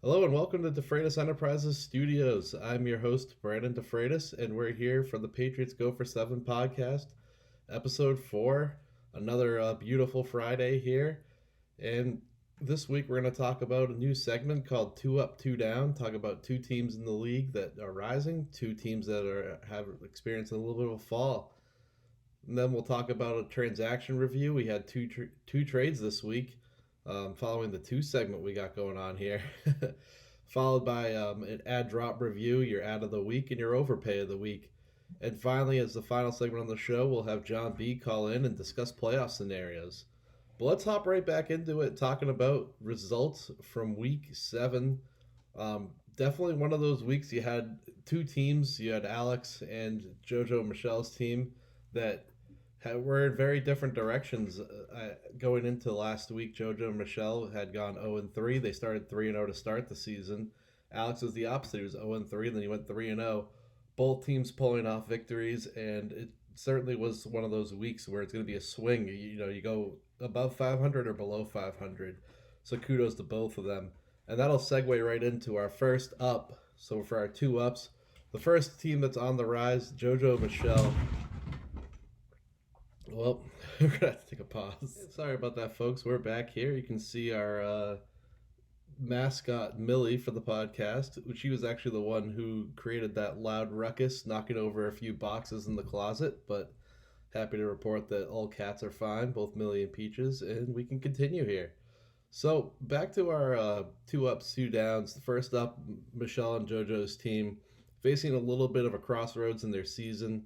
Hello and welcome to DeFreitas Enterprises Studios. I'm your host, Brandon DeFreitas, and we're here for the Patriots Go for 7 podcast, episode 4. Another beautiful Friday here. And this week we're going to talk about a new segment called Two Up, Two Down. Talk about two teams in the league that are rising, two teams that have experienced a little bit of a fall. And then we'll talk about a transaction review. We had two trades this week, following the two segment we got going on here. Followed by an ad drop review, your ad of the week, and your overpay of the week. And finally, as the final segment on the show, we'll have Jon B call in and discuss playoff scenarios. But let's hop right back into it, talking about results from week 7. Definitely one of those weeks you had two teams. You had Alex and JoJo Michelle's team that were in very different directions. Going into last week, JoJo and Michelle had gone 0-3. They started 3-0 to start the season. Alex was the opposite. He was 0-3, then he went 3-0. Both teams pulling off victories, and it certainly was one of those weeks where it's going to be a swing. You go above 500 or below 500. So kudos to both of them. And that'll segue right into our first up. So for our two ups, the first team that's on the rise, JoJo Michelle. Well, we're going to have to take a pause. Sorry about that, folks. We're back here. You can see our mascot, Millie, for the podcast. She was actually the one who created that loud ruckus, knocking over a few boxes in the closet. But happy to report that all cats are fine, both Millie and Peaches, and we can continue here. So back to our two ups, two downs. The first up, Michelle and JoJo's team, facing a little bit of a crossroads in their season.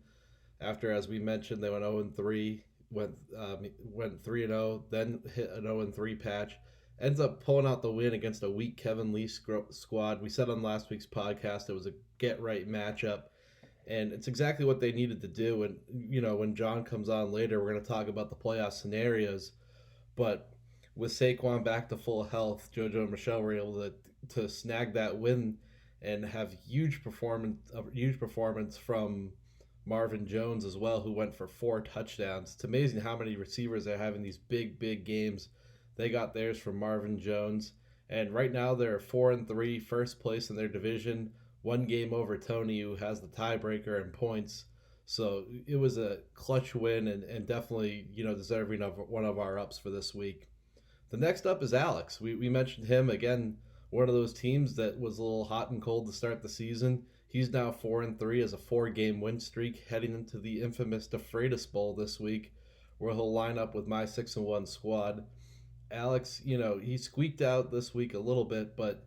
After, as we mentioned, they went 0-3, went 3-0, then hit an 0-3 patch. Ends up pulling out the win against a weak Kevin Lee squad. We said on last week's podcast it was a get-right matchup, and it's exactly what they needed to do. And, when Jon comes on later, we're going to talk about the playoff scenarios. But with Saquon back to full health, JoJo and Michelle were able to snag that win and have huge performance from Marvin Jones as well, who went for 4 touchdowns. It's amazing how many receivers are having these big games. They got theirs from Marvin Jones, and right now they're 4-3, first place in their division, one game over Tony, who has the tiebreaker in points. So it was a clutch win, and definitely deserving of one of our ups for this week. The next up is Alex. We mentioned him again, one of those teams that was a little hot and cold to start the season. He's now 4-3 as a 4-game win streak, heading into the infamous DeFreitas Bowl this week, where he'll line up with my 6-1 squad. Alex, he squeaked out this week a little bit, but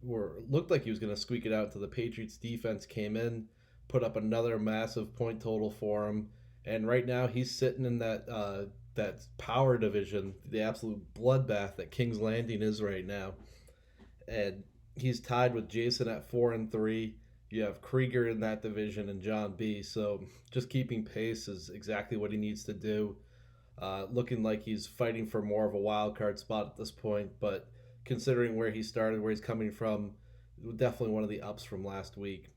looked like he was going to squeak it out until the Patriots defense came in, put up another massive point total for him, and right now he's sitting in that power division, the absolute bloodbath that King's Landing is right now, and he's tied with Jason at 4-3. You have Krieger in that division and Jon B. So just keeping pace is exactly what he needs to do. Looking like he's fighting for more of a wild card spot at this point, but considering where he started, where he's coming from, definitely one of the ups from last week.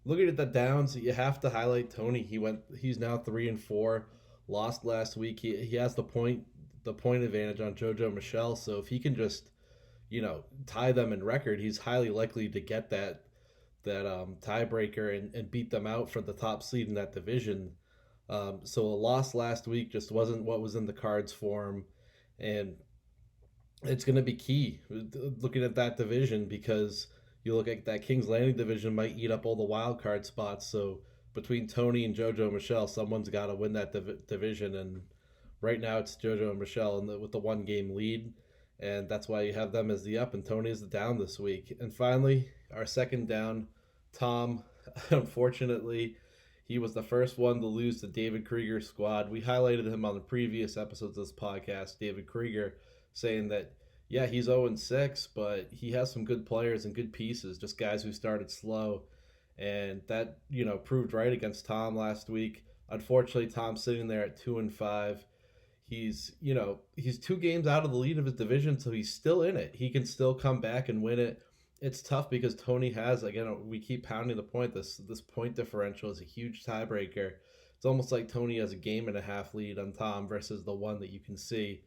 Looking at the downs, you have to highlight Tony. He's now 3-4, lost last week. He has the point advantage on JoJo Michelle. So if he can just tie them in record, he's highly likely to get that tiebreaker and beat them out for the top seed in that division. So a loss last week just wasn't what was in the cards for him, and it's going to be key looking at that division, because you look at that King's Landing division might eat up all the wild card spots. So between Tony and JoJo Michelle, someone's got to win that division, and right now it's JoJo and Michelle with the 1-game lead, and that's why you have them as the up and Tony is the down this week. And finally, our second down, Tom. Unfortunately, he was the first one to lose to David Krieger's squad. We highlighted him on the previous episodes of this podcast, David Krieger, saying that, yeah, he's 0-6, but he has some good players and good pieces, just guys who started slow. And that, proved right against Tom last week. Unfortunately, Tom's sitting there at 2-5. He's 2 games out of the lead of his division, so he's still in it. He can still come back and win it. It's tough because Tony has, again, we keep pounding the point, this point differential is a huge tiebreaker. It's almost like Tony has a 1.5 game lead on Tom versus the one that you can see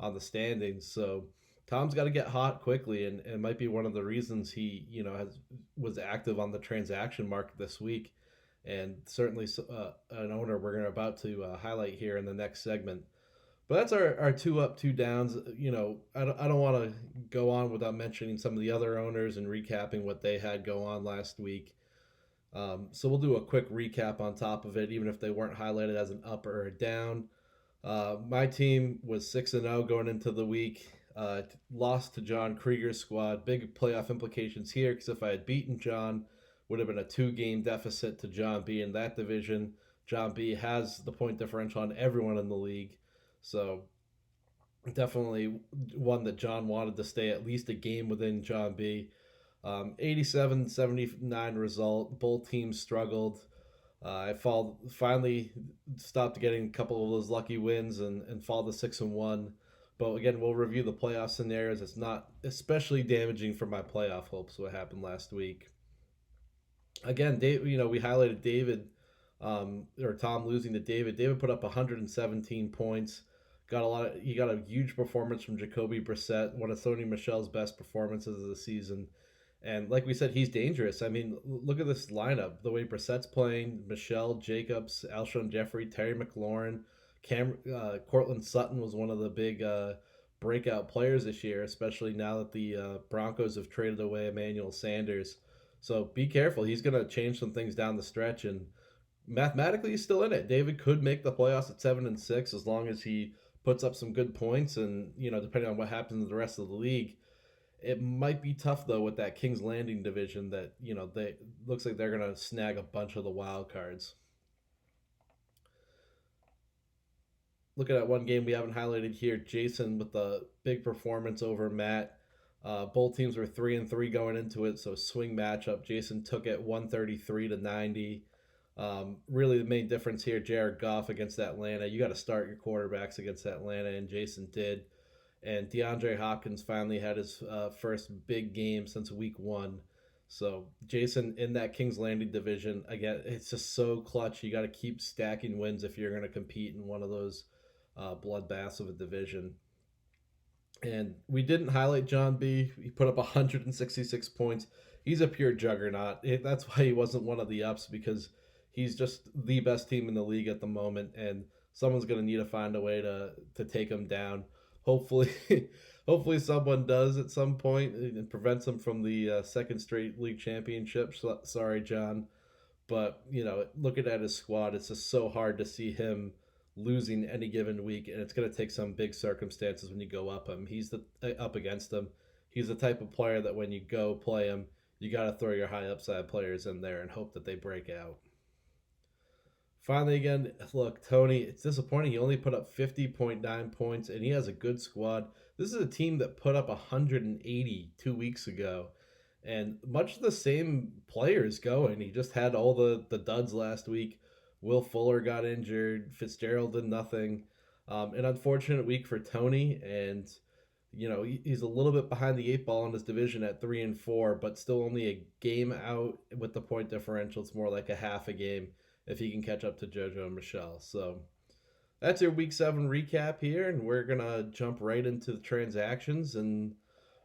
on the standings. So Tom's got to get hot quickly, and it might be one of the reasons he, was active on the transaction market this week, and certainly an owner we're about to highlight here in the next segment. But that's our two up, two downs. I don't want to go on without mentioning some of the other owners and recapping what they had go on last week. So we'll do a quick recap on top of it, even if they weren't highlighted as an up or a down. My team was 6-0 going into the week. Lost to John Krieger's squad. Big playoff implications here because if I had beaten John, would have been a 2-game deficit to Jon B in that division. Jon B has the point differential on everyone in the league. So definitely one that John wanted to stay at least a game within Jon B. 87-79 result. Both teams struggled. I finally stopped getting a couple of those lucky wins and fall to 6-1. But again, we'll review the playoff scenarios. It's not especially damaging for my playoff hopes what happened last week. Again, Dave, we highlighted David, or Tom losing to David. David put up 117 points. He got a huge performance from Jacoby Brissett, one of Sony Michel's best performances of the season. And like we said, he's dangerous. I mean, look at this lineup. The way Brissett's playing, Michelle, Jacobs, Alshon Jeffrey, Terry McLaurin, Cortland Sutton was one of the big breakout players this year, especially now that the Broncos have traded away Emmanuel Sanders. So be careful. He's going to change some things down the stretch, and mathematically he's still in it. David could make the playoffs at 7-6 as long as he puts up some good points, and depending on what happens in the rest of the league. It might be tough though with that King's Landing division that they looks like they're gonna snag a bunch of the wild cards. Looking at one game we haven't highlighted here, Jason with the big performance over Matt. Both teams were 3-3 going into it, so swing matchup. Jason took it 133-90. Really, the main difference here, Jared Goff against Atlanta. You got to start your quarterbacks against Atlanta, and Jason did. And DeAndre Hopkins finally had his first big game since week 1. So Jason in that King's Landing division, again, it's just so clutch. You got to keep stacking wins if you're going to compete in one of those bloodbaths of a division. And we didn't highlight Jon B. He put up 166 points. He's a pure juggernaut. That's why he wasn't one of the ups, because he's just the best team in the league at the moment, and someone's going to need to find a way to take him down. Hopefully, hopefully someone does at some point and prevents him from the second straight league championship. Sorry, John, but looking at his squad, it's just so hard to see him losing any given week, and it's going to take some big circumstances when you go up against him. He's the type of player that when you go play him, you got to throw your high upside players in there and hope that they break out. Finally, again, look, Tony, it's disappointing. He only put up 50.9 points, and he has a good squad. This is a team that put up 180 2 weeks ago, and much the same players going. He just had all the duds last week. Will Fuller got injured. Fitzgerald did nothing. An unfortunate week for Tony, and he's a little bit behind the 8 ball in his division at 3-4, but still only a game out with the point differential. It's more like a half a game if he can catch up to JoJo and Michelle. So that's your Week 7 recap here, and we're going to jump right into the transactions and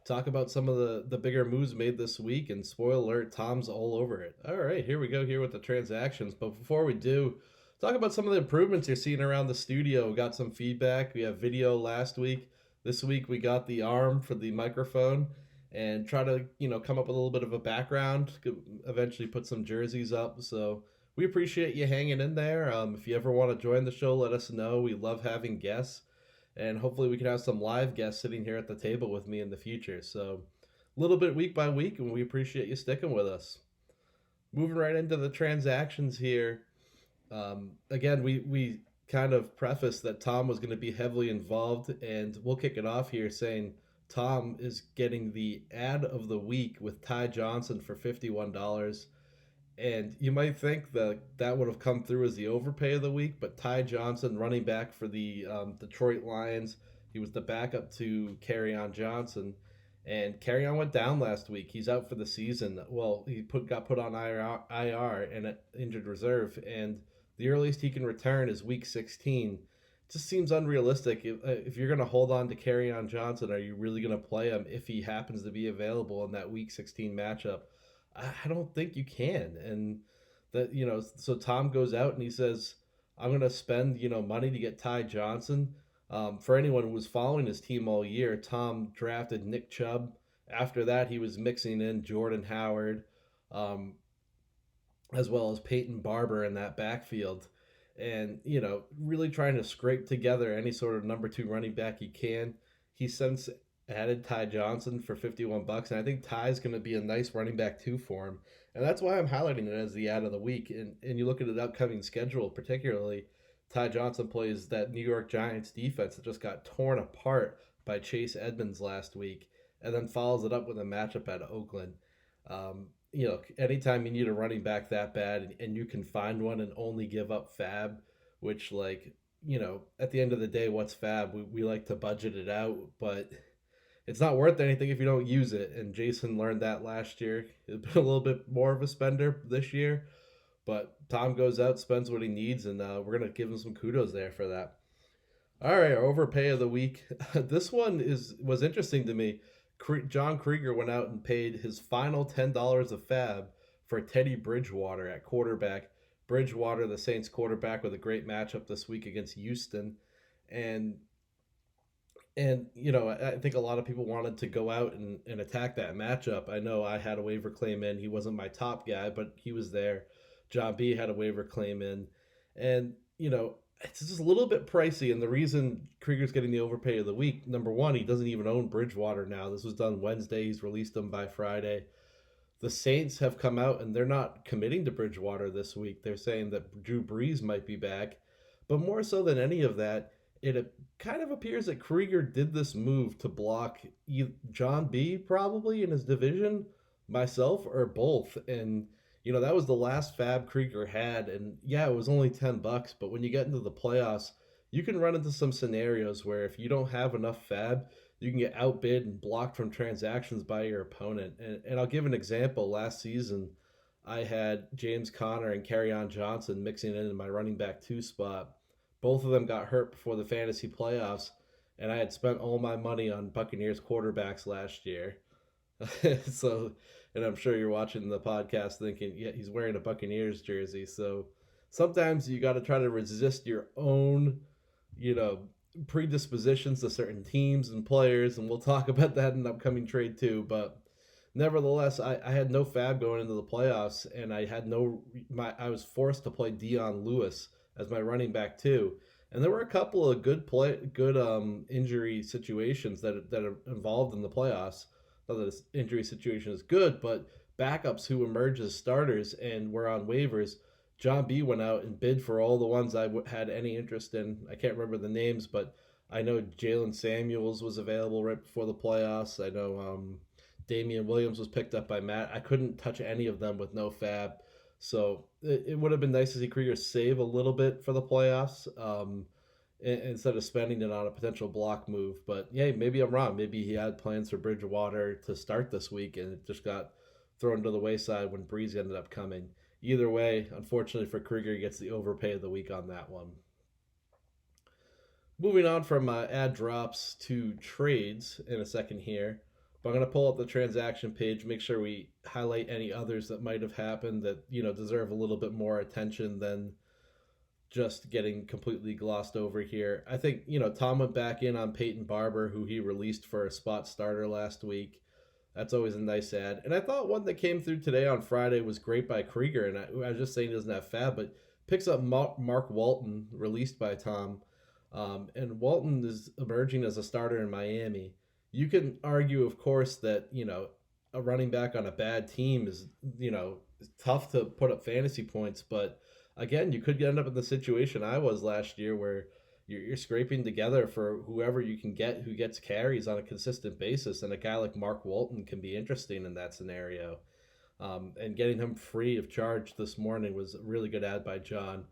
talk about some of the bigger moves made this week. And spoiler alert, Tom's all over it. All right, here we go here with the transactions. But before we do, talk about some of the improvements you're seeing around the studio. We got some feedback. We have video last week. This week we got the arm for the microphone, and try to come up with a little bit of a background. Eventually put some jerseys up. So we appreciate you hanging in there. If you ever want to join the show, let us know. We love having guests, and hopefully we can have some live guests sitting here at the table with me in the future. So a little bit week by week, and we appreciate you sticking with us. Moving right into the transactions here. Again, we kind of prefaced that Tom was going to be heavily involved, and we'll kick it off here saying Tom is getting the ad of the week with Ty Johnson for $51. And you might think that would have come through as the overpay of the week, but Ty Johnson, running back for the Detroit Lions, he was the backup to Kerryon Johnson, and Kerryon went down last week. He's out for the season. Well, he got put on IR and injured reserve, and the earliest he can return is week 16 just seems unrealistic. If you're going to hold on to on Johnson, are you really going to play him if he happens to be available in that Week 16 matchup? I don't think you can. And that so Tom goes out and he says, "I'm going to spend money to get Ty Johnson." For anyone who was following his team all year, Tom drafted Nick Chubb. After that, he was mixing in Jordan Howard, um, as well as Peyton Barber in that backfield, and really trying to scrape together any sort of number two running back he can. He since added Ty Johnson for $51, and I think Ty's going to be a nice running back too for him, and that's why I'm highlighting it as the ad of the week. And you look at the upcoming schedule, particularly Ty Johnson plays that New York Giants defense that just got torn apart by Chase Edmonds last week, and then follows it up with a matchup at Oakland. Anytime you need a running back that bad and you can find one and only give up fab, which, like, at the end of the day, what's fab? We like to budget it out, but it's not worth anything if you don't use it. And Jason learned that last year. He's been a little bit more of a spender this year, but Tom goes out, spends what he needs, and we're going to give him some kudos there for that. All right, our overpay of the week. This one was interesting to me. John Krieger went out and paid his final $10 of fab for Teddy Bridgewater at quarterback. Bridgewater, the Saints quarterback, with a great matchup this week against Houston, and I think a lot of people wanted to go out and attack that matchup. I know I had a waiver claim in. He wasn't my top guy, but he was there. Jon B had a waiver claim in, and it's just a little bit pricey. And the reason Krieger's getting the overpay of the week, number one, he doesn't even own Bridgewater now. This was done Wednesday. He's released him by Friday. The Saints have come out and they're not committing to Bridgewater this week. They're saying that Drew Brees might be back. But more so than any of that, it kind of appears that Krieger did this move to block Jon B probably in his division, myself, or both. And that was the last fab Krieger had, and yeah, it was only $10, but when you get into the playoffs, you can run into some scenarios where if you don't have enough fab, you can get outbid and blocked from transactions by your opponent. And I'll give an example. Last season, I had James Conner and on Johnson mixing in my running back two spot. Both of them got hurt before the fantasy playoffs, and I had spent all my money on Buccaneers quarterbacks last year. So, and I'm sure you're watching the podcast thinking, yeah, he's wearing a Buccaneers jersey. So sometimes you got to try to resist your own, predispositions to certain teams and players. And we'll talk about that in an upcoming trade too. But nevertheless, I had no fab going into the playoffs, and I was forced to play Dion Lewis as my running back too. And there were a couple of good injury situations that are involved in the playoffs. Not that his injury situation is good, but backups who emerge as starters and were on waivers. Jon B went out and bid for all the ones I had any interest in. I can't remember the names, but I know Jalen Samuels was available right before the playoffs. I know Damian Williams was picked up by Matt. I couldn't touch any of them with no fab. So it would have been nice to see Krieger save a little bit for the playoffs. Instead of spending it on a potential block move. But yeah, maybe I'm wrong. Maybe he had plans for Bridgewater to start this week and it just got thrown to the wayside when Breeze ended up coming. Either way, unfortunately for Krieger, he gets the overpay of the week on that one. Moving on from ad drops to trades in a second here. But I'm going to pull up the transaction page, make sure we highlight any others that might have happened that, deserve a little bit more attention than just getting completely glossed over here. I think, Tom went back in on Peyton Barber, who he released for a spot starter last week. That's always a nice ad. And I thought one that came through today on Friday was great by Krieger. And I was just saying he doesn't have fab, but picks up Mark Walton, released by Tom. And Walton is emerging as a starter in Miami. You can argue, of course, that, a running back on a bad team is, tough to put up fantasy points, but again, you could end up in the situation I was last year where you're scraping together for whoever you can get who gets carries on a consistent basis. And a guy like Mark Walton can be interesting in that scenario. And getting him free of charge this morning was a really good ad by John.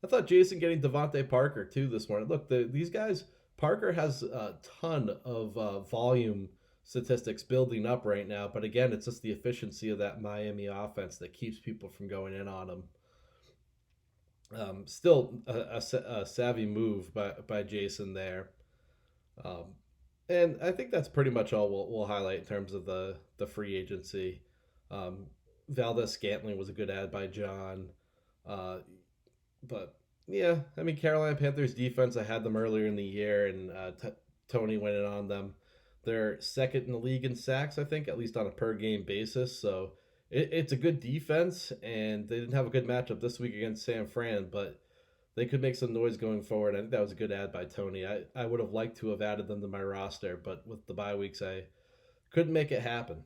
I thought Jason getting Devontae Parker too this morning. Look, these guys, Parker has a ton of volume statistics building up right now. But again, it's just the efficiency of that Miami offense that keeps people from going in on him. Still a savvy move by Jason there. Um, and I think that's pretty much all we'll highlight in terms of the free agency. Um, Valdez Scantling was a good ad by Jon. Uh, but yeah, I mean, Carolina Panthers defense, I had them earlier in the year, and Tony went in on them. They're second in the league in sacks, I think, at least on a per game basis. So it's a good defense, and they didn't have a good matchup this week against San Fran, but they could make some noise going forward. I think that was a good ad by Tony. I would have liked to have added them to my roster, but with the bye weeks, I couldn't make it happen.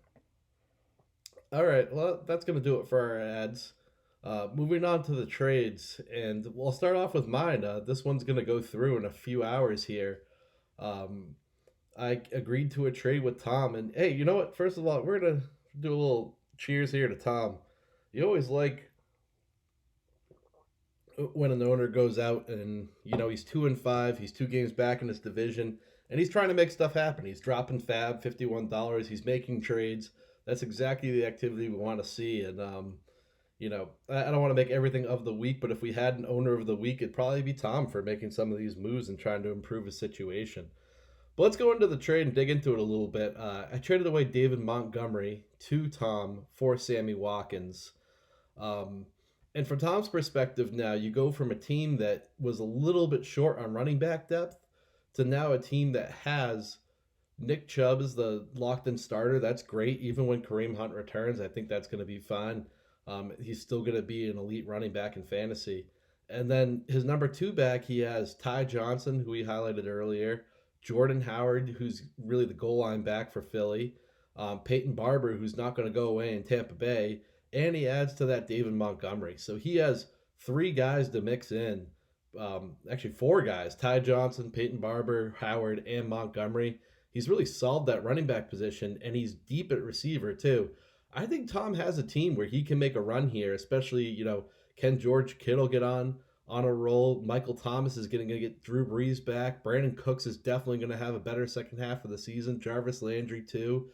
All right, well, that's going to do it for our ads. Moving on to the trades, and we'll start off with mine. This one's going to go through in a few hours here. Um, I agreed to a trade with Tom, and hey, you know what? First of all, we're going to do a little cheers here to Tom. You always like when an owner goes out and he's 2-5, he's 2 games back in his division, and he's trying to make stuff happen. He's dropping fab $51. He's making trades. That's exactly the activity we want to see. And I don't want to make everything of the week, but if we had an owner of the week, it'd probably be Tom for making some of these moves and trying to improve his situation. But let's go into the trade and dig into it a little bit. I traded away David Montgomery to Tom for Sammy Watkins. Um, and from Tom's perspective, now you go from a team that was a little bit short on running back depth to now a team that has Nick Chubb as the locked in starter. That's great. Even when Kareem Hunt returns, I think that's going to be fine. He's still going to be an elite running back in fantasy. And then his number two back, he has Ty Johnson, who we highlighted earlier, Jordan Howard, who's really the goal line back for Philly, Peyton Barber, who's not going to go away in Tampa Bay, and he adds to that David Montgomery. So he has 3 guys to mix in. Actually, 4 guys: Ty Johnson, Peyton Barber, Howard, and Montgomery. He's really solved that running back position, and he's deep at receiver too. I think Tom has a team where he can make a run here, especially, can George Kittle get on a roll? Michael Thomas is going to get Drew Brees back. Brandon Cooks is definitely going to have a better second half of the season. Jarvis Landry too.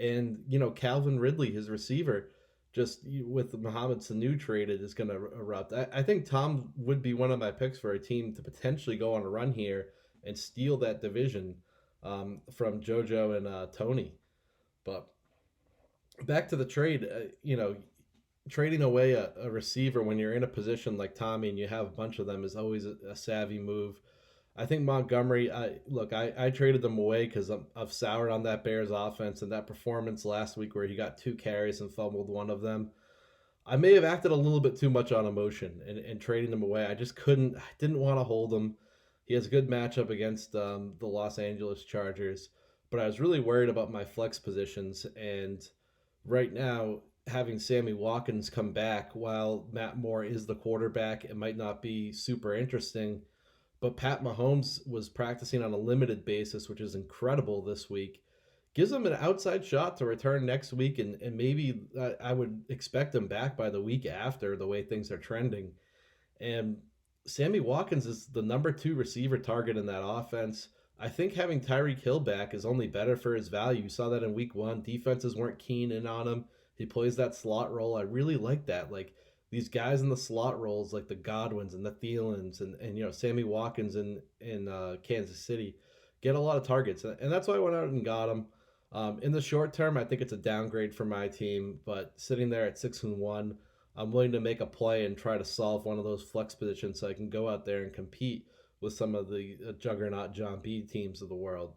And, Calvin Ridley, his receiver, just with the Mohamed Sanu traded, is going to erupt. I think Tom would be one of my picks for a team to potentially go on a run here and steal that division from JoJo and Tony. But back to the trade, trading away a receiver when you're in a position like Tommy and you have a bunch of them is always a savvy move. I think Montgomery, I traded them away because I've soured on that Bears offense and that performance last week where he got 2 carries and fumbled one of them. I may have acted a little bit too much on emotion and trading him away. I just I didn't want to hold him. He has a good matchup against the Los Angeles Chargers, but I was really worried about my flex positions. And right now, having Sammy Watkins come back while Matt Moore is the quarterback, it might not be super interesting. But Pat Mahomes was practicing on a limited basis, which is incredible this week. Gives him an outside shot to return next week, and maybe I would expect him back by the week after the way things are trending. And Sammy Watkins is the number 2 receiver target in that offense. I think having Tyreek Hill back is only better for his value. You saw that in week 1. Defenses weren't keen in on him. He plays that slot role. I really like that. Like these guys in the slot roles, like the Godwins and the Thielens and Sammy Watkins in Kansas City, get a lot of targets, and that's why I went out and got him. In the short term, I think it's a downgrade for my team, but sitting there at 6-1, I'm willing to make a play and try to solve one of those flex positions so I can go out there and compete with some of the juggernaut Jon B teams of the world.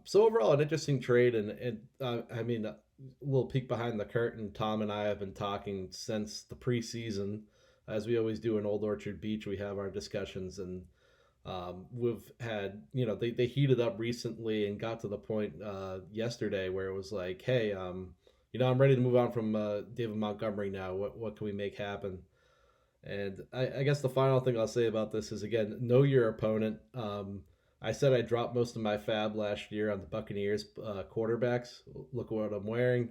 So overall, an interesting trade, and I mean, a little peek behind the curtain. Tom and I have been talking since the preseason, as we always do in Old Orchard Beach. We have our discussions, and we've had, they heated up recently and got to the point yesterday where it was like, hey, I'm ready to move on from David Montgomery now. What can we make happen? And I guess the final thing I'll say about this is, again, know your opponent. I said I dropped most of my fab last year on the Buccaneers quarterbacks. Look what I'm wearing.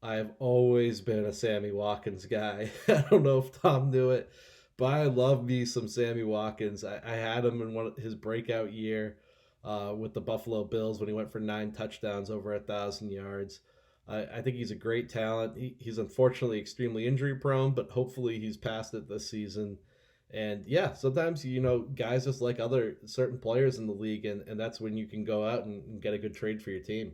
I've always been a Sammy Watkins guy. I don't know if Tom knew it, but I love me some Sammy Watkins. I had him in his breakout year with the Buffalo Bills when he went for 9 touchdowns, over 1,000 yards. I think he's a great talent. He's unfortunately extremely injury prone, but hopefully he's past it this season. And yeah, sometimes, guys just like other certain players in the league, and that's when you can go out and get a good trade for your team.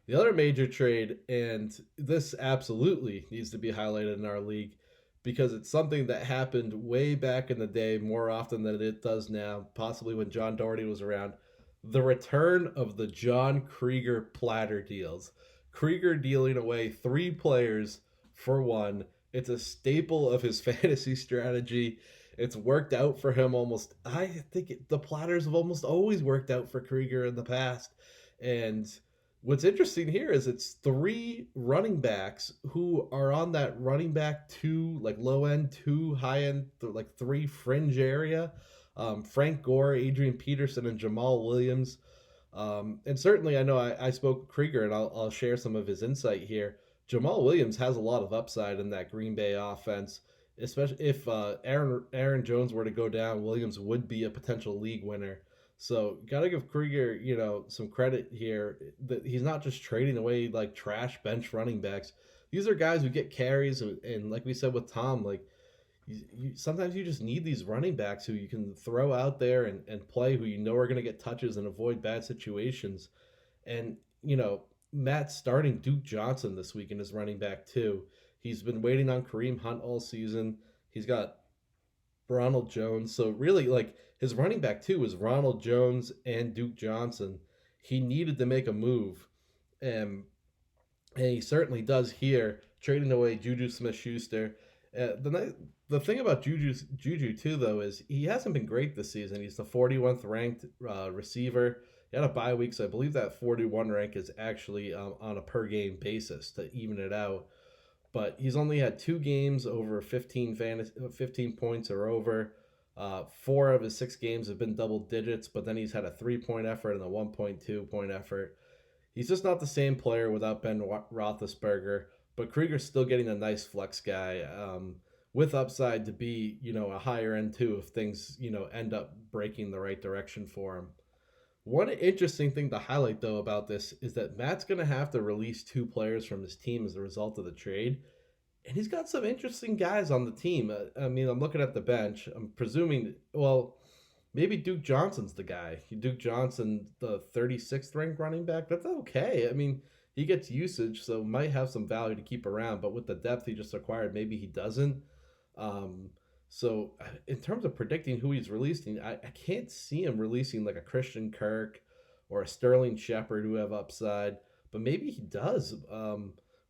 The other major trade, and this absolutely needs to be highlighted in our league because it's something that happened way back in the day more often than it does now, possibly when John Doherty was around. The return of the John Krieger platter deals. Krieger dealing away three players for one. It's a staple of his fantasy strategy. It's worked out for him almost. I think the platters have almost always worked out for Krieger in the past. And what's interesting here is it's three running backs who are on that running back two, like low end, two high end, like three fringe area. Frank Gore, Adrian Peterson, and Jamal Williams. And certainly, I know I spoke with Krieger, and I'll share some of his insight here. Jamal Williams has a lot of upside in that Green Bay offense, especially if Aaron Jones were to go down. Williams would be a potential league winner. So gotta give Krieger, some credit here that he's not just trading away like trash bench running backs. These are guys who get carries, and like we said with Tom, like sometimes you just need these running backs who you can throw out there and play, who are going to get touches and avoid bad situations. And, Matt's starting Duke Johnson this week in his running back too. He's been waiting on Kareem Hunt all season. He's got Ronald Jones. So really, like, his running back too is Ronald Jones and Duke Johnson. He needed to make a move. And he certainly does here, trading away Juju Smith-Schuster. The thing about Juju too, though, is he hasn't been great this season. He's the 41th ranked receiver. He had a bye week, so I believe that 41 rank is actually on a per game basis to even it out. But he's only had two games over 15 points or over. Four of his six games have been double digits, but then he's had a 3 point effort and a 1.2 point effort. He's just not the same player without Ben Roethlisberger, but Krieger's still getting a nice flex guy with upside to be, a higher end too if things, end up breaking the right direction for him. One interesting thing to highlight though about this is that Matt's going to have to release two players from his team as a result of the trade. And he's got some interesting guys on the team. I'm looking at the bench. I'm presuming, well, maybe Duke Johnson's the guy. Duke Johnson, the 36th ranked running back. That's okay. He gets usage, so might have some value to keep around. But with the depth he just acquired, maybe he doesn't. So in terms of predicting who he's releasing, I can't see him releasing like a Christian Kirk or a Sterling Shepard who have upside. But maybe he does.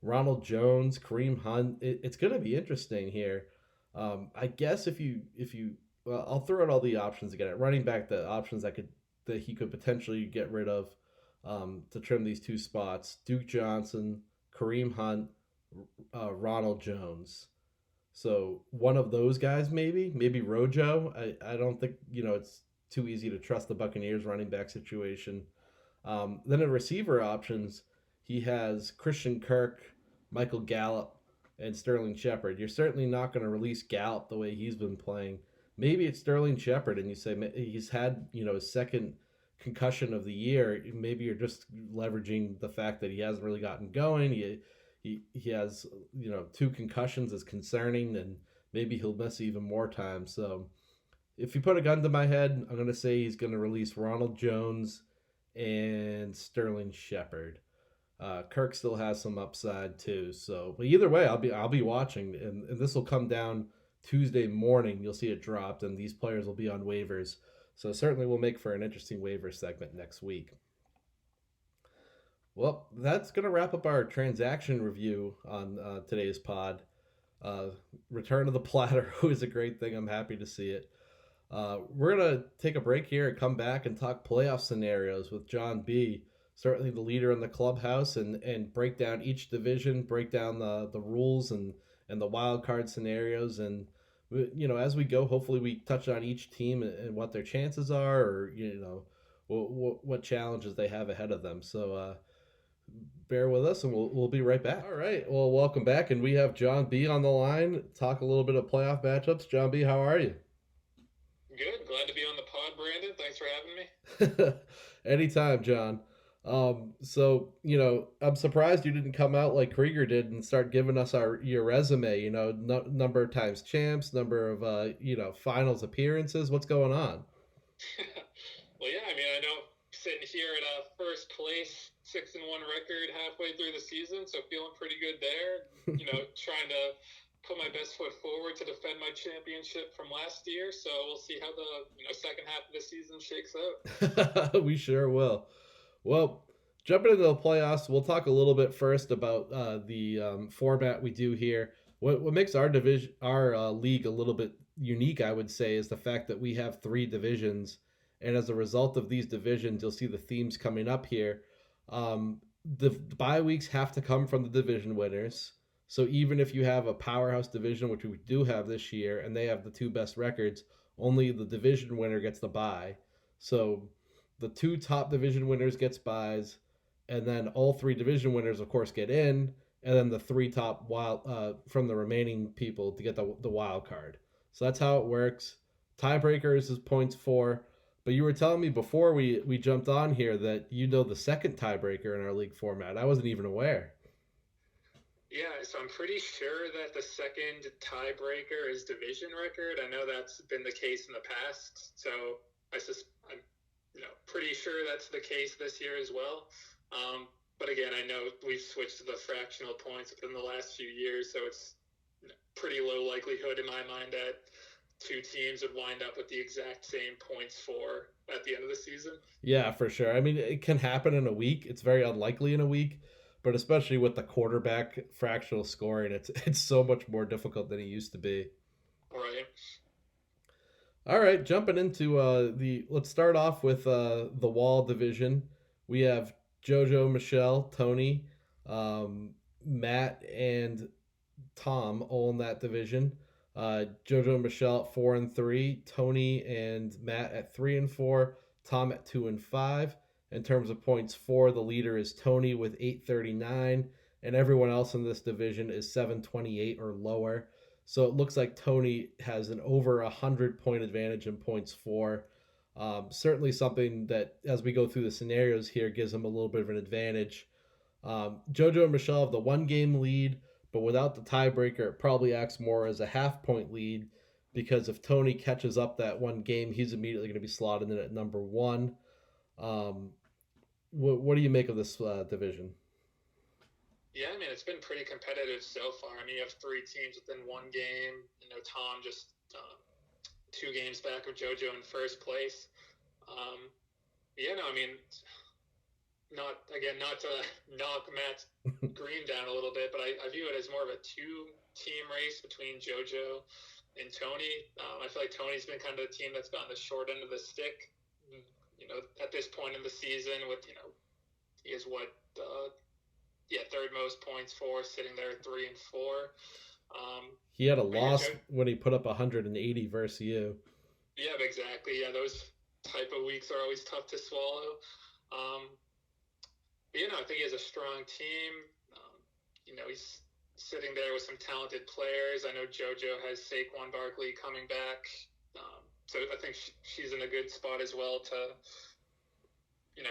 Ronald Jones, Kareem Hunt. It's going to be interesting here. I guess if you well, I'll throw out all the options again. At running back, the options that he could potentially get rid of to trim these two spots: Duke Johnson, Kareem Hunt, Ronald Jones. So one of those guys, maybe Rojo. I don't think it's too easy to trust the Buccaneers running back situation. Then at receiver options, he has Christian Kirk, Michael Gallup, and Sterling Shepard. You're certainly not going to release Gallup the way he's been playing. Maybe it's Sterling Shepard, and you say he's had his second concussion of the year. Maybe you're just leveraging the fact that he hasn't really gotten going. He has two concussions is concerning, and maybe he'll miss even more time. So if you put a gun to my head, I'm going to say he's going to release Ronald Jones and Sterling Shepard. Kirk still has some upside too. So, but either way, I'll be watching, and this will come down Tuesday morning. You'll see it dropped, and these players will be on waivers. So certainly will make for an interesting waiver segment next week. Well, that's going to wrap up our transaction review on today's pod. Return of the platter is a great thing. I'm happy to see it. We're going to take a break here and come back and talk playoff scenarios with Jon B, certainly the leader in the clubhouse, and break down each division, break down the rules and the wild card scenarios. And, as we go, hopefully we touch on each team and what their chances are, or, what challenges they have ahead of them. So, bear with us, and we'll be right back. All right. Well, welcome back, and we have Jon B on the line. Talk a little bit of playoff matchups. Jon B, how are you? Good. Glad to be on the pod, Brandon. Thanks for having me. Anytime, John. So I'm surprised you didn't come out like Krieger did and start giving us your resume. Number of times champs, number of finals appearances. What's going on? Well, yeah, I mean, I know sitting here at first place, 6-1 record halfway through the season, so feeling pretty good there. Trying to put my best foot forward to defend my championship from last year. So we'll see how the second half of the season shakes out. We sure will. Well, jumping into the playoffs, we'll talk a little bit first about the format we do here. What makes our division, our league, a little bit unique, I would say, is the fact that we have three divisions, and as a result of these divisions, you'll see the themes coming up here. The bye weeks have to come from the division winners. So even if you have a powerhouse division, which we do have this year, and they have the two best records, only the division winner gets the bye. So the two top division winners gets buys, and then all three division winners, of course, get in, and then the three top wild from the remaining people to get the wild card. So that's how it works. Tiebreakers is points for. But you were telling me before we jumped on here that you know the second tiebreaker in our league format. I wasn't even aware. Yeah, so I'm pretty sure that the second tiebreaker is division record. I know that's been the case in the past, so I'm pretty sure that's the case this year as well. But again, I know we've switched to the fractional points within the last few years, so it's pretty low likelihood in my mind that two teams would wind up with the exact same points for at the end of the season. Yeah, for sure. I mean, it can happen in a week. It's very unlikely in a week, but especially with the quarterback fractional scoring, it's so much more difficult than it used to be. Right. All right, jumping into the let's start off with the wall division. We have Jojo, Michelle, Tony, Matt, and Tom all in that division. Jojo and Michelle at 4-3, Tony and Matt at 3-4, Tom at 2-5. In terms of points for, the leader is Tony with 839, and everyone else in this division is 728 or lower. So it looks like Tony has an over 100 point advantage in points for. Certainly something that, as we go through the scenarios here, gives him a little bit of an advantage. Jojo and Michelle have the 1 game lead, but without the tiebreaker, it probably acts more as a half-point lead because if Tony catches up that 1 game, he's immediately going to be slotted in at number one. Um, what do you make of this division? Yeah, I mean, it's been pretty competitive so far. I mean, you have three teams within 1 game. Tom just 2 games back of JoJo in first place. Um, yeah, no, I mean, not to knock Matt Green down a little bit, but I view it as more of a two-team race between JoJo and Tony. I feel like Tony's been kind of the team that's gotten the short end of the stick. At this point in the season, with he has third most points for, sitting there at 3-4. He had a But yeah, loss when he put up 180 versus you. yeah, exactly. Yeah, those type of weeks are always tough to swallow. Um, but I think he has a strong team. He's sitting there with some talented players. I know JoJo has Saquon Barkley coming back, so I think she's in a good spot as well to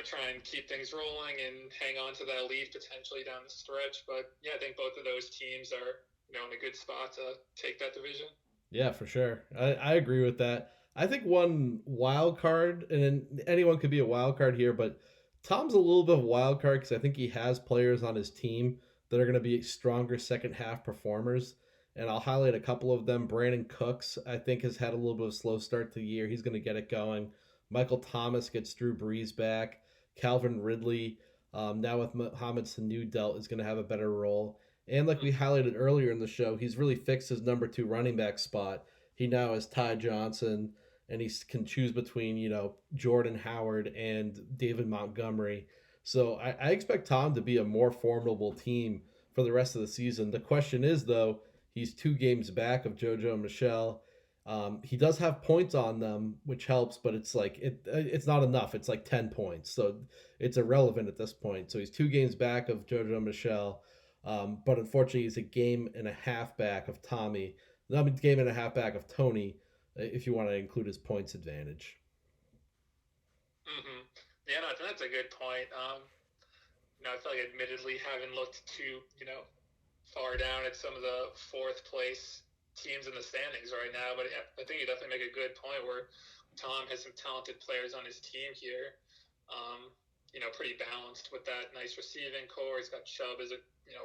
try and keep things rolling and hang on to that lead potentially down the stretch. But yeah, I think both of those teams are in a good spot to take that division. Yeah, for sure. I agree with that. I think one wild card, and anyone could be a wild card here, but Tom's a little bit of a wild card because I think he has players on his team that are going to be stronger second half performers. And I'll highlight a couple of them. Brandon Cooks, I think, has had a little bit of a slow start to the year. He's going to get it going. Michael Thomas gets Drew Brees back. Calvin Ridley, now with Mohamed Sanu dealt, is going to have a better role. And like we highlighted earlier in the show, he's really fixed his number two running back spot. He now has Ty Johnson, and he can choose between Jordan Howard and David Montgomery. So I expect Tom to be a more formidable team for the rest of the season. The question is though, he's 2 games back of JoJo and Michelle. He does have points on them, which helps, but it's like it's not enough. It's like 10 points, so it's irrelevant at this point. So he's 2 games back of JoJo and Michelle. But unfortunately, he's a game and a half back of Tommy. Not a game and a half back of Tony, if you want to include his points advantage. Mm-hmm. Yeah, no, that's a good point. I feel like admittedly haven't looked too, far down at some of the fourth place teams in the standings right now. But I think you definitely make a good point where Tom has some talented players on his team here. Pretty balanced with that nice receiving core. He's got Chubb as a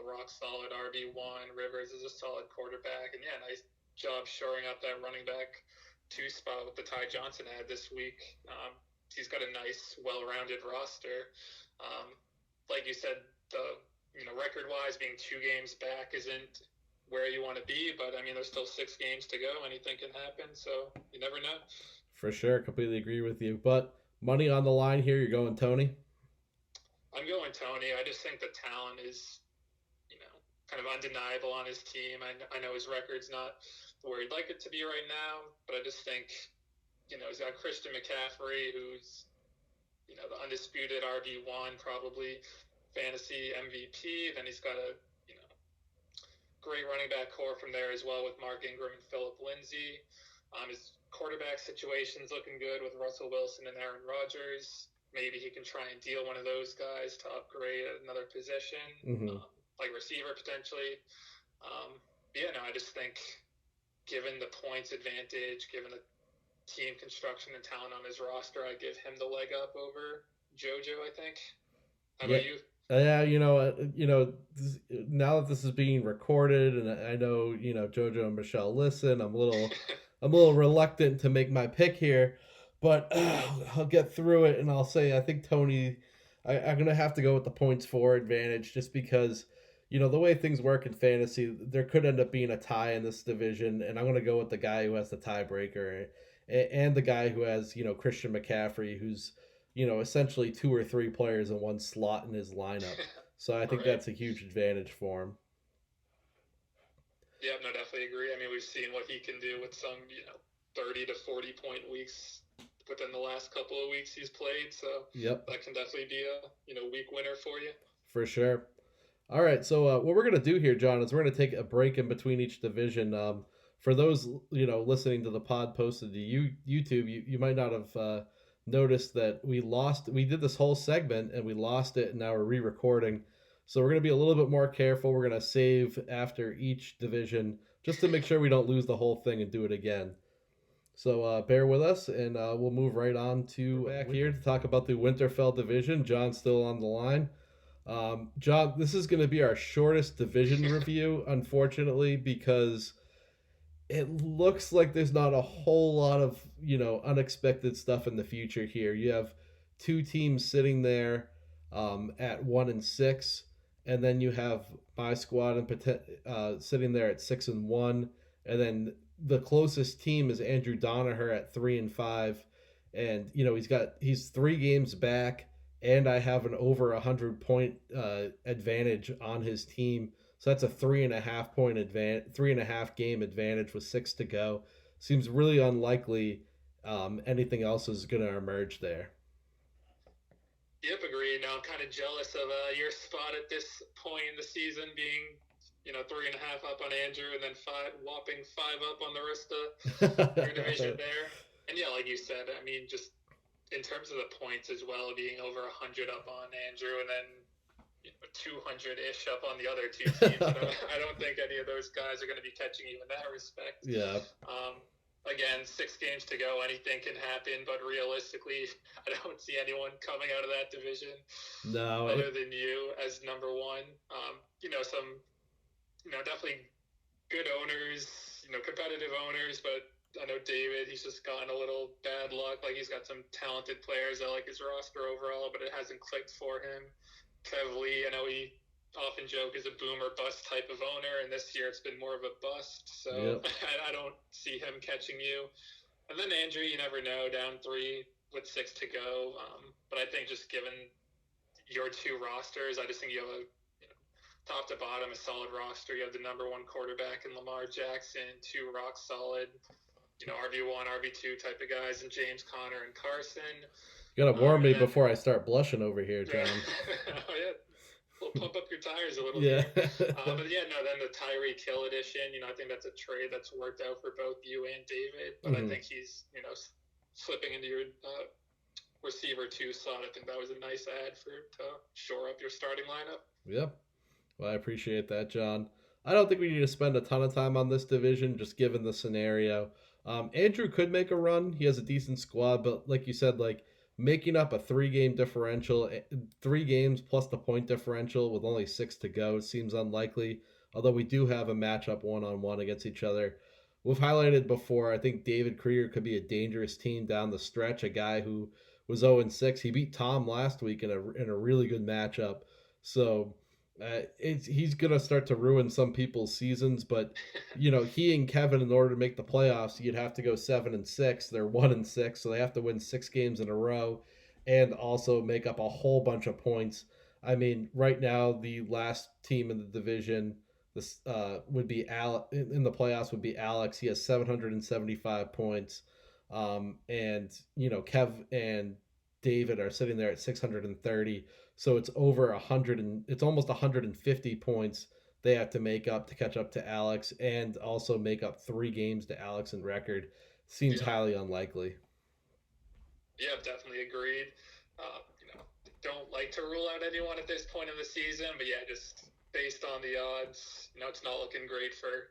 rock solid RB1. Rivers is a solid quarterback, and nice job shoring up that running back 2 spot with the Ty Johnson ad this week. He's got a nice, well-rounded roster. Like you said, the record-wise, being 2 games back isn't where you want to be, but I mean, there's still 6 games to go. Anything can happen, so you never know. For sure, completely agree with you. But money on the line here. You're going Tony. I'm going Tony. I just think the talent is, kind of undeniable on his team. I know his record's not where he'd like it to be right now, but I just think, he's got Christian McCaffrey, who's, the undisputed RB1, probably fantasy MVP. Then he's got a, great running back core from there as well with Mark Ingram and Phillip Lindsay. His quarterback situation's looking good with Russell Wilson and Aaron Rodgers. Maybe he can try and deal one of those guys to upgrade at another position, like receiver potentially. I just think given the points advantage, given the team construction and talent on his roster, I give him the leg up over JoJo, I think. How about you? Yeah, now that this is being recorded, and I know, JoJo and Michelle listen, I'm a little reluctant to make my pick here, but I'll get through it, and I'll say I think Tony. I'm gonna have to go with the points for advantage, just because, the way things work in fantasy, there could end up being a tie in this division, and I'm gonna go with the guy who has the tiebreaker, and the guy who has Christian McCaffrey, who's essentially 2 or 3 players in one slot in his lineup. So I think that's a huge advantage for him. Yeah, no, definitely agree. I mean, we've seen what he can do with some, 30 to 40 point weeks within the last couple of weeks he's played. So that can definitely be a, week winner for you. For sure. All right, so what we're going to do here, John, is we're going to take a break in between each division. For those, listening to the pod posted to YouTube, you might not have noticed that we did this whole segment and we lost it, and now we're re-recording. So we're going to be a little bit more careful. We're going to save after each division just to make sure we don't lose the whole thing and do it again. So bear with us, and we'll move right on to back here to talk about the Winterfell division. John's still on the line. John, this is going to be our shortest division review, unfortunately, because it looks like there's not a whole lot of, unexpected stuff in the future here. You have 2 teams sitting there at 1-6, and then you have my squad sitting there at 6-1, and then the closest team is Andrew Donaher at 3-5, and he's 3 games back, and I have an over 100 point advantage on his team. So that's a 3.5 game advantage with 6 to go. Seems really unlikely anything else is going to emerge there. Yep, agreed. Now I'm kind of jealous of your spot at this point in the season, being 3.5 up on Andrew, and then whopping 5 up on the rest of your division there. And yeah, like you said, I mean, just in terms of the points as well, being over 100 up on Andrew, and then 200-ish up on the other 2 teams. I don't think any of those guys are going to be catching you in that respect. Yeah. Again, 6 games to go. Anything can happen, but realistically, I don't see anyone coming out of that division other than you as number 1. Some, definitely good owners, competitive owners, but I know David, he's just gotten a little bad luck. Like, he's got some talented players. I like his roster overall, but it hasn't clicked for him. Kev Lee, I know he often joke is a boom or bust type of owner, and this year it's been more of a bust. So I don't see him catching you. And then Andrew, you never know, down 3 with 6 to go. But I think just given your 2 rosters, I just think you have a top to bottom a solid roster. You have the number 1 quarterback in Lamar Jackson, 2 rock solid, RB1, RB2 type of guys, and James Conner and Carson. You gotta warn me before I start blushing over here, John. Oh, yeah. We'll pump up your tires a little bit. But then the Tyreek Hill edition, I think that's a trade that's worked out for both you and David. But I think he's, slipping into your receiver 2 slot. I think that was a nice add for to shore up your starting lineup. Yeah. Well, I appreciate that, John. I don't think we need to spend a ton of time on this division, just given the scenario. Andrew could make a run. He has a decent squad, but like you said, like making up a 3 game differential, 3 games plus the point differential with only 6 to go seems unlikely. Although we do have a matchup 1-on-1 against each other. We've highlighted before. I think David Krieger could be a dangerous team down the stretch. A guy who was 0-6. He beat Tom last week in a really good matchup. So he's gonna start to ruin some people's seasons. But he and Kevin, in order to make the playoffs, you'd have to go 7-6. They're 1-6, so they have to win 6 games in a row, and also make up a whole bunch of points. I mean, right now the last team in the division, this would be in the playoffs would be Alex. He has 775 points, and Kev and David are sitting there at 630. So it's over 100 and it's almost 150 points they have to make up to catch up to Alex, and also make up 3 games to Alex in record. Seems Yeah, highly unlikely. yeah, definitely agreed. Don't like to rule out anyone at this point in the season, but yeah, just based on the odds, it's not looking great for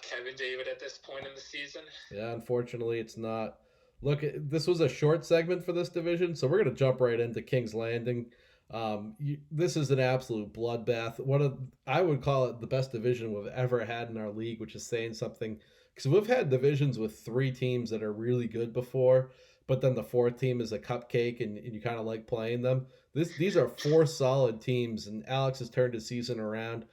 Kevin David at this point in the season. Yeah, unfortunately, it's not. Look, this was a short segment for this division, so we're going to jump right into King's Landing. This is an absolute bloodbath. I would call it the best division we've ever had in our league, which is saying something because we've had divisions with 3 teams that are really good before, but then the fourth team is a cupcake, and you kind of like playing them. These are 4 solid teams, and Alex has turned his season around.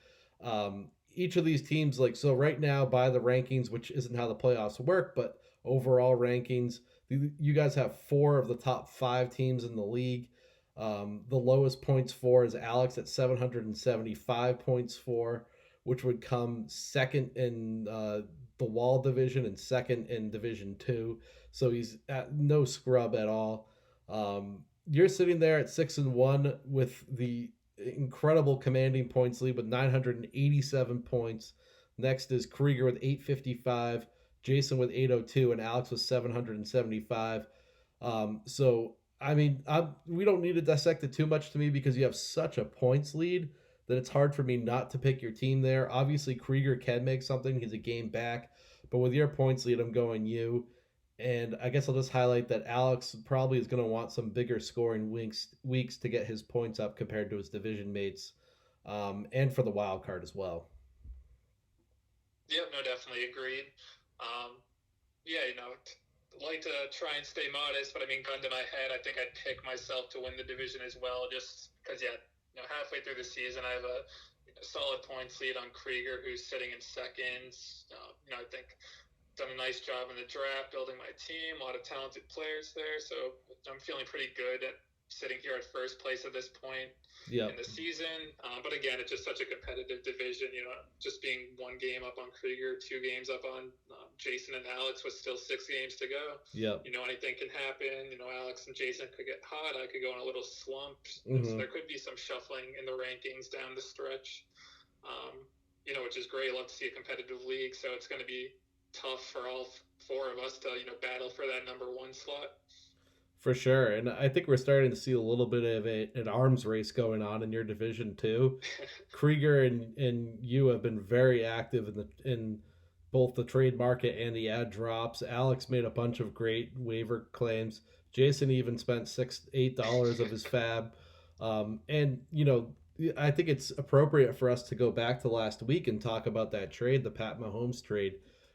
Each of these teams, like, so right now by the rankings, which isn't how the playoffs work, but overall rankings, you guys have 4 of the top 5 teams in the league. The lowest points for is Alex at 775 points for, which would come second in the Wall division and second in Division 2. So he's at no scrub at all. You're sitting there at 6-1 with the incredible commanding points lead with 987 points. Next is Krieger with 855, Jason with 802, and Alex with 775. So I mean, we don't need to dissect it too much to me because you have such a points lead that it's hard for me not to pick your team there. Obviously, Krieger can make something. He's a game back. But with your points lead, I'm going you. And I guess I'll just highlight that Alex probably is going to want some bigger scoring weeks to get his points up compared to his division mates, and for the wild card as well. Yep, no, definitely agreed. Um, yeah, like to try and stay modest, but I mean, gun to my head, I think I'd pick myself to win the division as well, just because, yeah, halfway through the season, I have a solid points lead on Krieger, who's sitting in second. I think done a nice job in the draft, building my team, a lot of talented players there, so I'm feeling pretty good at sitting here at first place at this point Yep. in the season. But again, it's just such a competitive division. Just being 1 game up on Krieger, 2 games up on Jason and Alex with still 6 games to go. Yep. Anything can happen. Alex and Jason could get hot. I could go in a little slump. So Mm-hmm. there could be some shuffling in the rankings down the stretch. Which is great. Love to see a competitive league. So it's going to be tough for all 4 of us to battle for that number 1 slot. For sure, and I think we're starting to see a little bit of an arms race going on in your division too. Krieger and you have been very active in both the trade market and the ad drops. Alex made a bunch of great waiver claims. Jason even spent $8 of his fab, and I think it's appropriate for us to go back to last week and talk about that trade, the Pat Mahomes trade,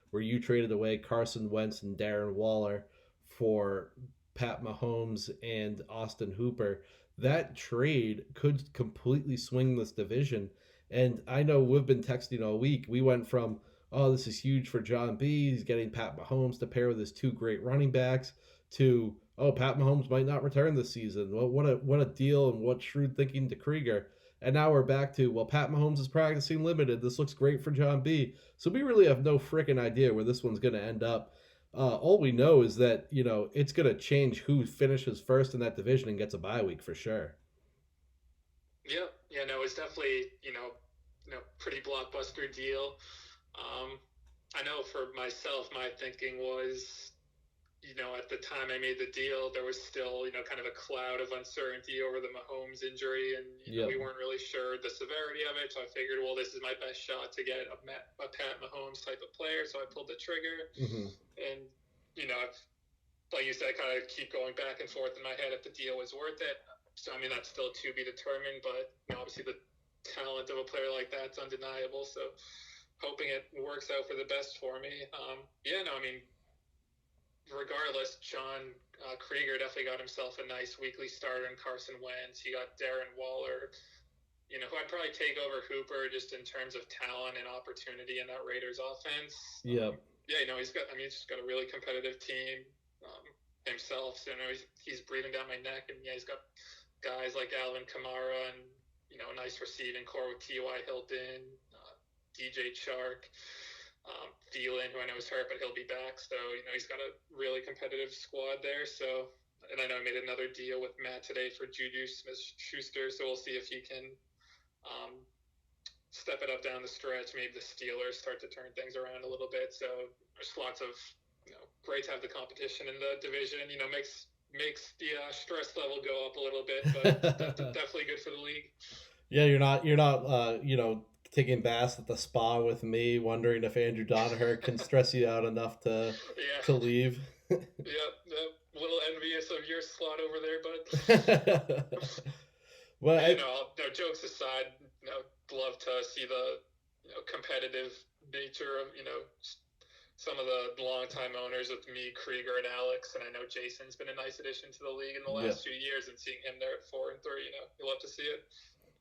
where you traded away Carson Wentz and Darren Waller for Pat Mahomes and Austin Hooper. That trade could completely swing this division. And I know we've been texting all week. We went from, oh, this is huge for Jon B. He's getting Pat Mahomes to pair with his 2 great running backs, to, oh, Pat Mahomes might not return this season. Well, what a deal, and what shrewd thinking to Krieger. And now we're back to, well, Pat Mahomes is practicing limited. This looks great for Jon B. So we really have no freaking idea where this one's going to end up. All we know is that it's going to change who finishes first in that division and gets a bye week for sure. Yeah, no, it's definitely pretty blockbuster deal. I know for myself, my thinking was at the time I made the deal, there was still, kind of a cloud of uncertainty over the Mahomes injury, and Yep. we weren't really sure the severity of it. So I figured, well, this is my best shot to get a Pat Mahomes type of player. So I pulled the trigger, Mm-hmm. and I've, like you said, kind of keep going back and forth in my head if the deal was worth it. So I mean, that's still to be determined, but obviously the talent of a player like that's undeniable. So hoping it works out for the best for me. Yeah, no, I mean, regardless, John Krieger definitely got himself a nice weekly starter in Carson Wentz. He got Darren Waller, who I'd probably take over Hooper just in terms of talent and opportunity in that Raiders offense. Yep. Yeah, he's just got a really competitive team himself. So, he's breathing down my neck. And, yeah, he's got guys like Alvin Kamara and, a nice receiving core with T.Y. Hilton, DJ Chark. Thielen, who I know is hurt, but he'll be back. So, he's got a really competitive squad there. So, and I know I made another deal with Matt today for Juju Smith-Schuster. So we'll see if he can step it up down the stretch. Maybe the Steelers start to turn things around a little bit. So there's lots of, great to have the competition in the division. Makes the stress level go up a little bit, but definitely good for the league. Yeah, you're not taking baths at the spa with me, wondering if Andrew Donaher can stress you out enough to Yeah. to leave. Yep. A little envious of your slot over there, but Well, no, jokes aside, love to see the competitive nature of some of the longtime owners with me, Krieger and Alex, and I know Jason's been a nice addition to the league in the last few years, and seeing him there at 4-3, you love to see it.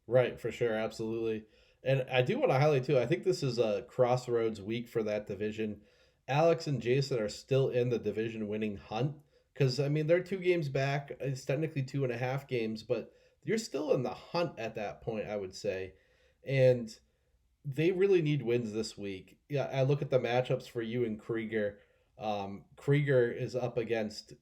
Right, for sure, absolutely. And I do want to highlight too, I think this is a crossroads week for that division. Alex and Jason are still in the division winning hunt because, I mean, they're 2 games back. It's technically 2.5 games, but you're still in the hunt at that point, I would say. And they really need wins this week. Yeah, I look at the matchups for you and Krieger. Krieger is up against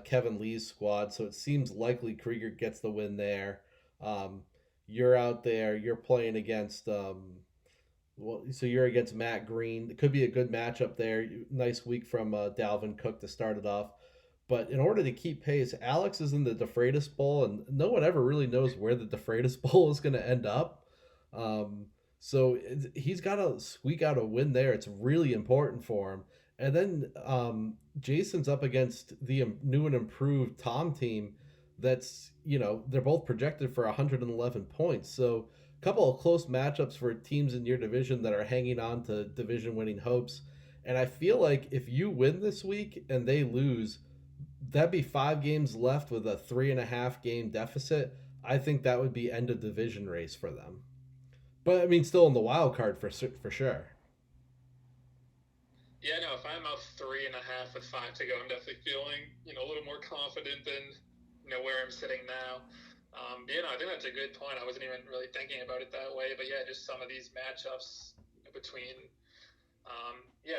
Kevin Lee's squad, so it seems likely Krieger gets the win there. Um, you're out there. You're playing against well, so you're against Matt Green. It could be a good matchup there. Nice week from Dalvin Cook to start it off. But in order to keep pace, Alex is in the DeFreitas Bowl, and no one ever really knows where the DeFreitas Bowl is going to end up. Um, so he's got to squeak out a win there. It's really important for him. And then Jason's up against the new and improved Tom team. That's they're both projected for 111 points. So a couple of close matchups for teams in your division that are hanging on to division winning hopes. And I feel like if you win this week and they lose, that'd be 5 games left with a 3.5 game deficit. I think that would be end of division race for them. But I mean, still in the wild card for sure. Yeah, no, if I'm up 3.5 with 5 to go, I'm definitely feeling, a little more confident than, where I'm sitting now. I think that's a good point. I wasn't even really thinking about it that way, but yeah, just some of these matchups between,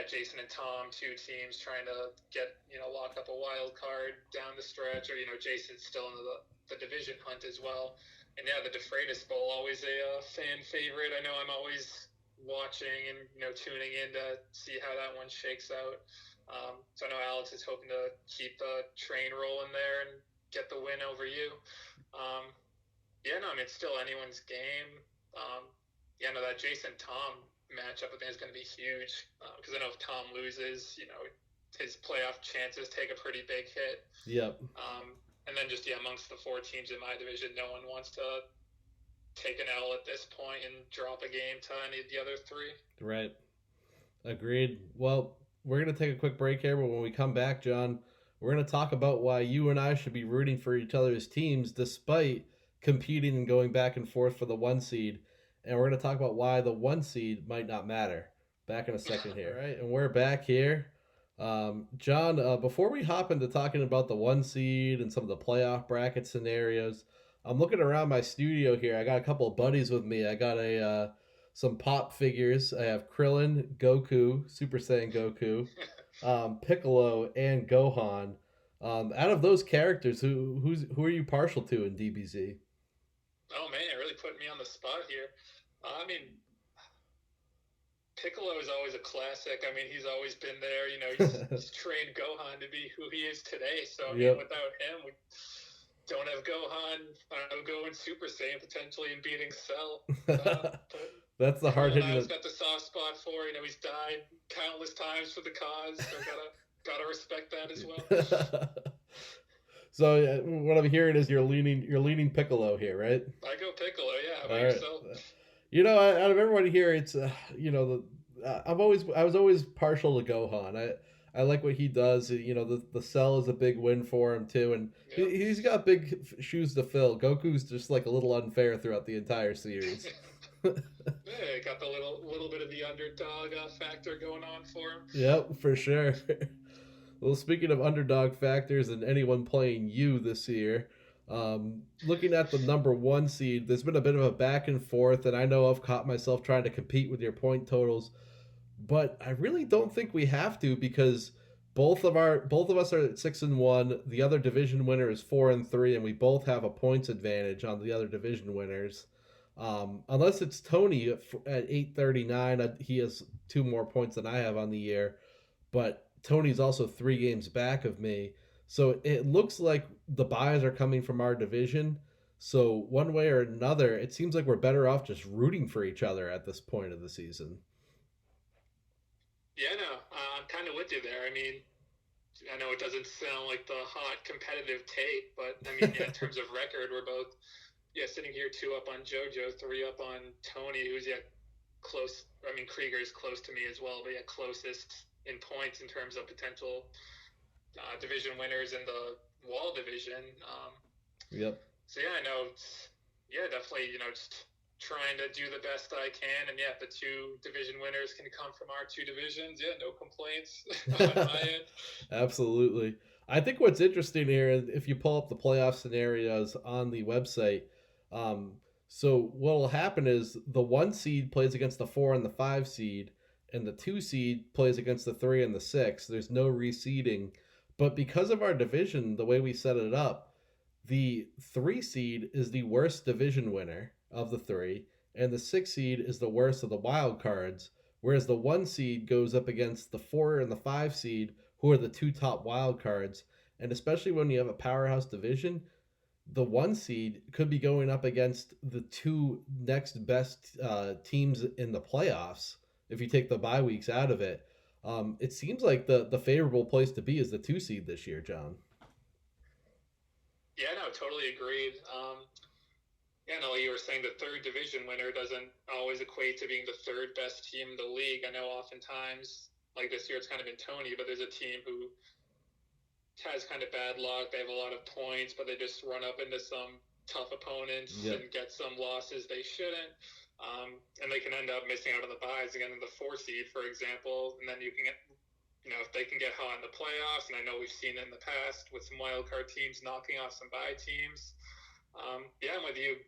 Jason and Tom, 2 teams trying to get, lock up a wild card down the stretch, or, Jason's still in the division hunt as well. And yeah, the DeFreitas Bowl, always a fan favorite. I know I'm always watching and tuning in to see how that one shakes out. So I know Alex is hoping to keep the train rolling there and get the win over you. I mean, it's still anyone's game. That Jason Tom matchup I think is going to be huge because I know if Tom loses, his playoff chances take a pretty big hit. Yep. And then just amongst the 4 teams in my division, no one wants to take an L at this point and drop a game to any of the other 3. Right. Agreed. Well, we're going to take a quick break here, but when we come back, John, we're going to talk about why you and I should be rooting for each other's teams despite competing and going back and forth for the 1 seed. And we're going to talk about why the 1 seed might not matter. Back in a second here. All right, and we're back here. John, before we hop into talking about the 1 seed and some of the playoff bracket scenarios, I'm looking around my studio here. I got a couple of buddies with me. I got some pop figures. I have Krillin, Goku, Super Saiyan Goku, Piccolo, and Gohan. Out of those characters, who are you partial to in DBZ? Oh man, it really put me on the spot here. I mean, Piccolo is always a classic. I mean, he's always been there. You know, he's trained Gohan to be who he is today. So I mean, Yep. without him, we don't have Gohan. Going Super Saiyan potentially and beating Cell. But That's the hard Krillin, hitting. I always got the soft spot for. You know, he's died countless times for the cause, so gotta respect that as well. So what I'm hearing is you're leaning Piccolo here, right? I go Piccolo. Yeah, how All about right. yourself? Out of everybody here, it's I was always partial to Gohan. I like what he does. The Cell is a big win for him too, and Yep. he's got big shoes to fill. Goku's just like a little unfair throughout the entire series. Yeah, got the little bit of the underdog factor going on for him. Yep, for sure. Well, speaking of underdog factors and anyone playing you this year, looking at the number one seed, there's been a bit of a back and forth, and I know I've caught myself trying to compete with your point totals, but I really don't think we have to because both of us are at 6-1. The other division winner is 4-3, and we both have a points advantage on the other division winners. Unless it's Tony at 839, he has two more points than I have on the year, but Tony's also 3 games back of me. So it looks like the buys are coming from our division. So one way or another, it seems like we're better off just rooting for each other at this point of the season. Yeah, no, I'm kind of with you there. I mean, I know it doesn't sound like the hot competitive take, but I mean, yeah, in terms of record, we're both sitting here 2 up on JoJo, 3 up on Tony, who's close. I mean, Krieger's close to me as well, but closest in points in terms of potential division winners in the Wall division. Yep. So yeah, I know. Definitely. Just trying to do the best I can, and if the 2 division winners can come from our 2 divisions, no complaints on my end. Absolutely. I think what's interesting here is if you pull up the playoff scenarios on the website, um, so what will happen is the 1 seed plays against the 4 and the 5 seed, and the 2 seed plays against the 3 and the 6. There's no reseeding. But because of our division, the way we set it up, the 3 seed is the worst division winner of the 3, and the 6 seed is the worst of the wild cards, whereas the 1 seed goes up against the 4 and the 5 seed, who are the 2 top wild cards. And especially when you have a powerhouse division, the 1 seed could be going up against the 2 next best teams in the playoffs if you take the bye weeks out of it. It seems like the favorable place to be is the 2 seed this year, John. Yeah, no, totally agreed. No, you were saying the 3rd division winner doesn't always equate to being the 3rd best team in the league. I know oftentimes, like this year, it's kind of been Tony, but there's a team who has kind of bad luck. They have a lot of points, but they just run up into some tough opponents and get some losses they shouldn't. And they can end up missing out on the buys again in the 4 seed, for example. And then you can get, if they can get hot in the playoffs, and I know we've seen it in the past with some wildcard teams knocking off some bye teams. I'm with you,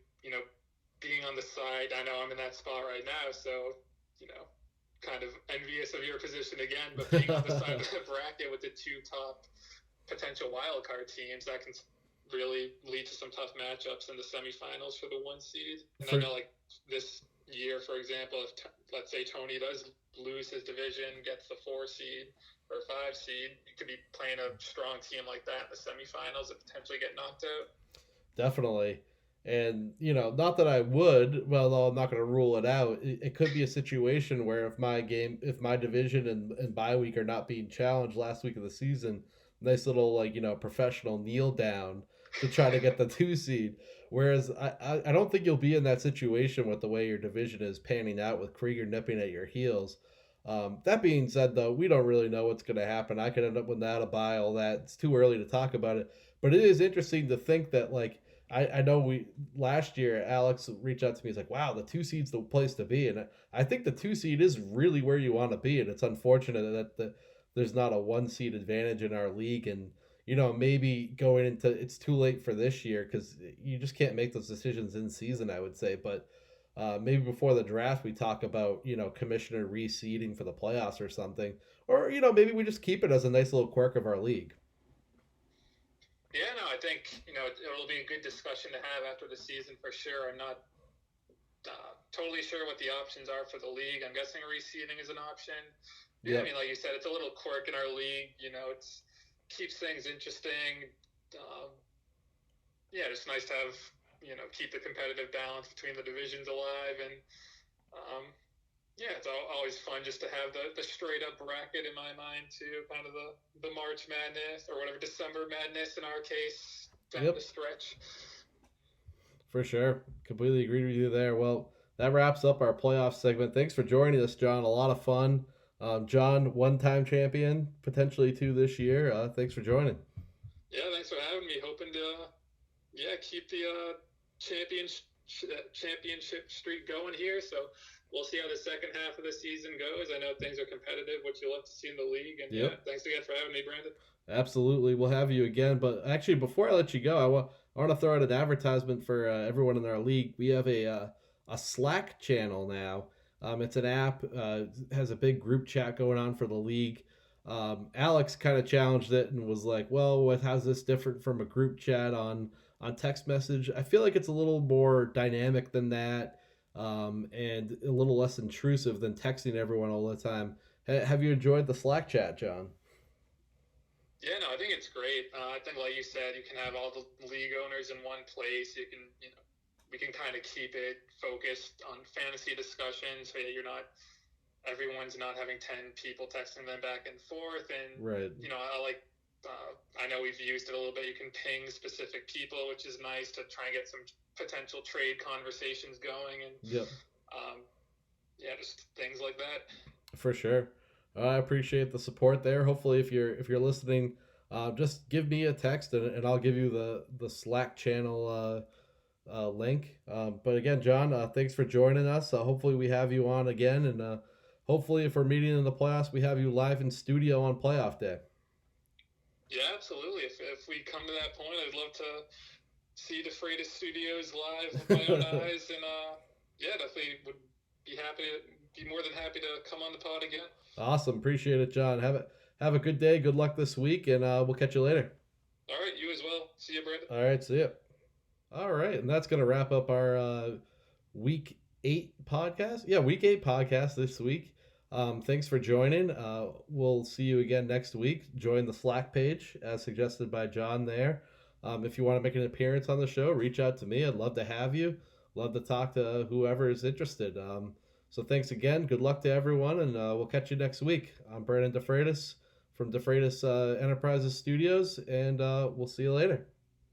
being on the side. I know I'm in that spot right now, so, kind of envious of your position again, but being on the side of the bracket with the 2 top potential wildcard teams, that can really lead to some tough matchups in the semifinals for the 1 seed. And I know, like this year, for example, if let's say Tony does lose his division, gets the 4 seed or 5 seed, you could be playing a strong team like that in the semifinals and potentially get knocked out. Definitely. And, not that I would, well, though I'm not going to rule it out. It could be a situation where if my division and bye week are not being challenged last week of the season, nice little, professional kneel down to try to get the 2 seed. Whereas I don't think you'll be in that situation with the way your division is panning out with Krieger nipping at your heels. That being said, though, we don't really know what's going to happen. I could end up without a bye, all that. It's too early to talk about it. But it is interesting to think that, I know last year Alex reached out to me. He's like, "Wow, the 2 seed's the place to be," and I think the 2 seed is really where you want to be. And it's unfortunate that there's not a 1 seed advantage in our league, and maybe going into it's too late for this year because you just can't make those decisions in season. I would say, but maybe before the draft we talk about commissioner reseeding for the playoffs or something, or maybe we just keep it as a nice little quirk of our league. Yeah, no, I think it'll be a good discussion to have after the season for sure. I'm not totally sure what the options are for the league. I'm guessing reseeding is an option. Yeah, I Yep. mean, like you said, it's a little quirk in our league. You know, it's keeps things interesting. Um, yeah, it's nice to have, keep the competitive balance between the divisions alive, and um, yeah, it's always fun just to have the straight up bracket in my mind too, kind of the March Madness or whatever, December Madness in our case down the Yep. stretch. For sure. Completely agree with you there. Well, that wraps up our playoff segment. Thanks for joining us, John. A lot of fun. John, one-time champion, potentially two this year. Thanks for joining. Yeah, thanks for having me. Hoping to keep the championship streak going here. So we'll see how the second half of the season goes. I know things are competitive, which you'll have to see in the league. And yeah, Yep. thanks again for having me, Brandon. Absolutely. We'll have you again. But actually, before I let you go, I want to throw out an advertisement for everyone in our league. We have a Slack channel now. It's an app, has a big group chat going on for the league. Alex kind of challenged it and was like, well, how's this different from a group chat on text message? I feel like it's a little more dynamic than that, and a little less intrusive than texting everyone all the time. Have you enjoyed the Slack chat, John? Yeah, no, I think it's great. I think, like you said, you can have all the league owners in one place. You can, we can kind of keep it focused on fantasy discussions so that everyone's not having 10 people texting them back and forth. And, Right. I know we've used it a little bit. You can ping specific people, which is nice to try and get some potential trade conversations going. And, Yep. yeah, just things like that. For sure. I appreciate the support there. Hopefully, if you're listening, just give me a text and I'll give you the Slack channel link. But again, John, thanks for joining us. Hopefully, we have you on again, and hopefully, if we're meeting in the playoffs, we have you live in studio on playoff day. Yeah, absolutely. If we come to that point, I'd love to see the Freitas Studios live with my own eyes, and yeah, definitely would be more than happy to come on the pod again. Awesome, appreciate it, John. Have a good day. Good luck this week, and we'll catch you later. All right, you as well. See you, Brandon. All right, see you. All right, and that's gonna wrap up our week 8 podcast. Yeah, week 8 podcast this week. Thanks for joining. We'll see you again next week. Join the Slack page as suggested by John there. If you want to make an appearance on the show, reach out to me. I'd love to have you. Love to talk to whoever is interested. So thanks again. Good luck to everyone, and we'll catch you next week. I'm Brandon DeFreitas from DeFreitas Enterprises Studios, and we'll see you later.